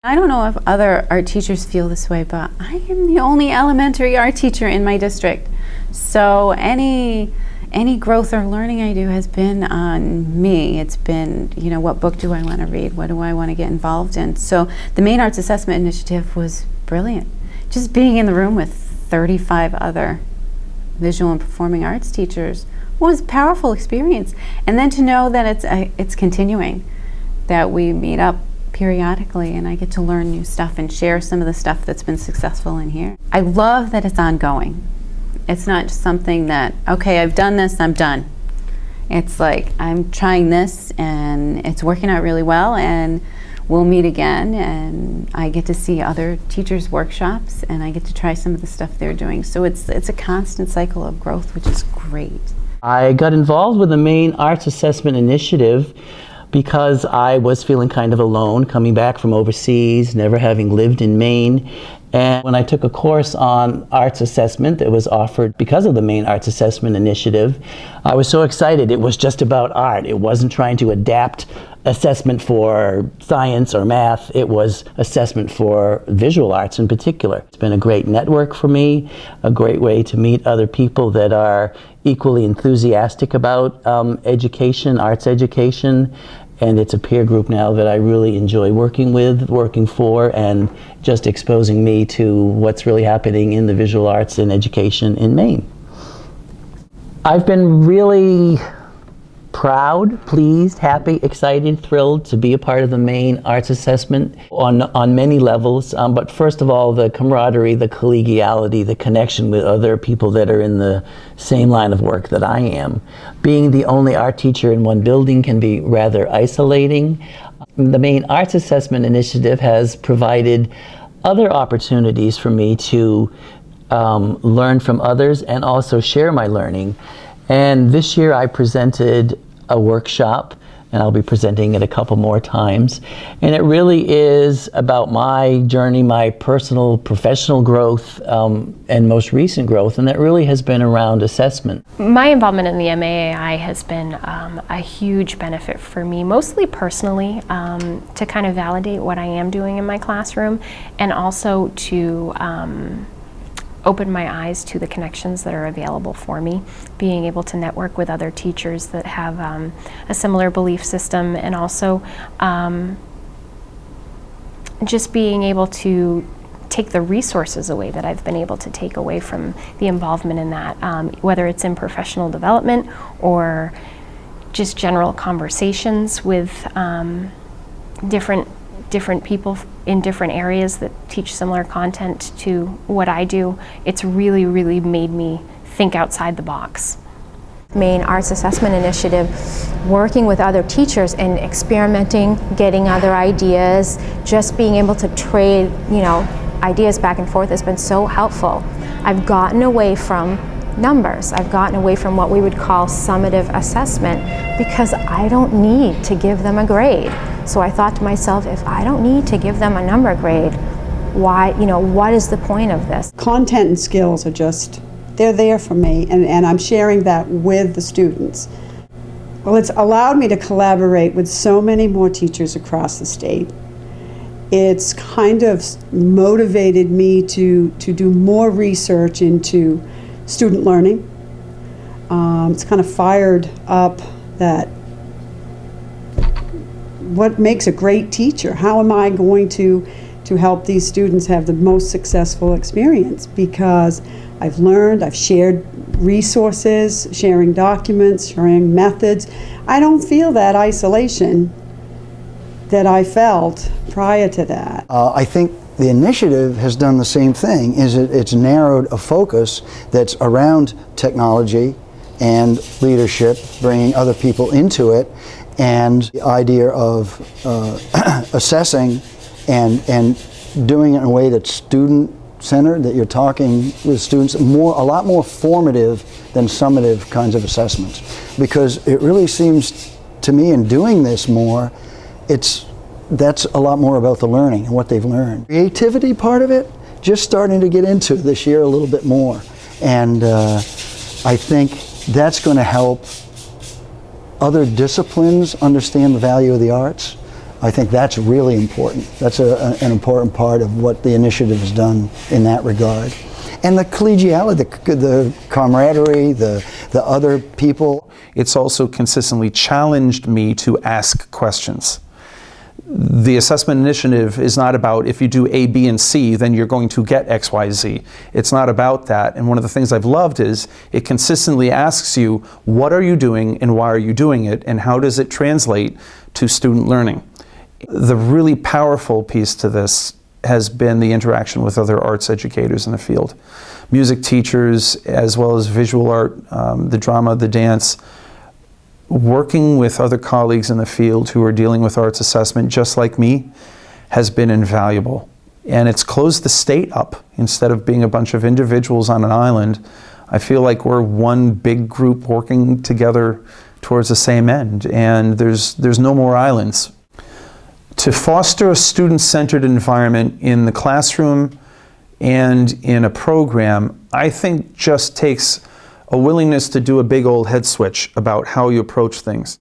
I don't know if other art teachers feel this way, but I am the only elementary art teacher in my district. So any growth or learning I do has been on me. It's been, you know, what book do I want to read? What do I want to get involved in? So the Maine Arts Assessment Initiative was brilliant. Just being in the room with 35 other visual and performing arts teachers was a powerful experience. And then to know that it's continuing, that we meet up periodically and I get to learn new stuff and share some of the stuff that's been successful in here. I love that it's ongoing. It's not just something that, okay, I've done this, I'm done. It's like, I'm trying this and it's working out really well, and we'll meet again, and I get to see other teachers' workshops and I get to try some of the stuff they're doing. So it's a constant cycle of growth, which is great. I got involved with the Maine Arts Assessment Initiative because I was feeling kind of alone, coming back from overseas, never having lived in Maine. And when I took a course on arts assessment that was offered because of the Maine Arts Assessment Initiative, I was so excited. It was just about art. It wasn't trying to adapt assessment for science or math. It was assessment for visual arts in particular. It's been a great network for me, a great way to meet other people that are equally enthusiastic about education, arts education. And it's a peer group now that I really enjoy working with, working for, and just exposing me to what's really happening in the visual arts and education in Maine. I've been really proud, pleased, happy, excited, thrilled to be a part of the Maine Arts Assessment on many levels. But first of all, the camaraderie, the collegiality, the connection with other people that are in the same line of work that I am. Being the only art teacher in one building can be rather isolating. The Maine Arts Assessment Initiative has provided other opportunities for me to learn from others and also share my learning. And this year I presented a workshop, and I'll be presenting it a couple more times. And it really is about my journey, my personal, professional growth, and most recent growth, and that really has been around assessment. My involvement in the MAAI has been a huge benefit for me, mostly personally, to kind of validate what I am doing in my classroom, and also to open my eyes to the connections that are available for me, being able to network with other teachers that have a similar belief system, and also just being able to take the resources away that I've been able to take away from the involvement in that, whether it's in professional development or just general conversations with different people in different areas that teach similar content to what I do. It's really, really made me think outside the box. Maine Arts Assessment Initiative, working with other teachers and experimenting, getting other ideas, just being able to trade, ideas back and forth has been so helpful. I've gotten away from numbers. I've gotten away from what we would call summative assessment because I don't need to give them a grade. So I thought to myself, if I don't need to give them a number grade, why, what is the point of this? Content and skills are just, they're there for me, and I'm sharing that with the students. Well, it's allowed me to collaborate with so many more teachers across the state. It's kind of motivated me to do more research into student learning. It's kind of fired up that what makes a great teacher? How am I going to help these students have the most successful experience? Because I've learned, I've shared resources, sharing documents, sharing methods. I don't feel that isolation that I felt prior to that. I think the initiative has done the same thing, it's narrowed a focus that's around technology and leadership, bringing other people into it, and the idea of assessing and doing it in a way that's student-centered, that you're talking with students, a lot more formative than summative kinds of assessments. Because it really seems to me, in doing this more, that's a lot more about the learning and what they've learned. Creativity part of it, just starting to get into this year a little bit more. And I think that's going to help other disciplines understand the value of the arts. I think that's really important. That's an important part of what the initiative has done in that regard. And the collegiality, the camaraderie, the other people. It's also consistently challenged me to ask questions. The assessment initiative is not about if you do A, B, and C, then you're going to get X, Y, Z. It's not about that. And one of the things I've loved is it consistently asks you, what are you doing and why are you doing it, and how does it translate to student learning? The really powerful piece to this has been the interaction with other arts educators in the field. Music teachers, as well as visual art, the drama, the dance. Working with other colleagues in the field who are dealing with arts assessment just like me has been invaluable. And it's closed the state up. Instead of being a bunch of individuals on an island, I feel like we're one big group working together towards the same end. And there's no more islands. To foster a student-centered environment in the classroom and in a program, I think just takes a willingness to do a big old head switch about how you approach things.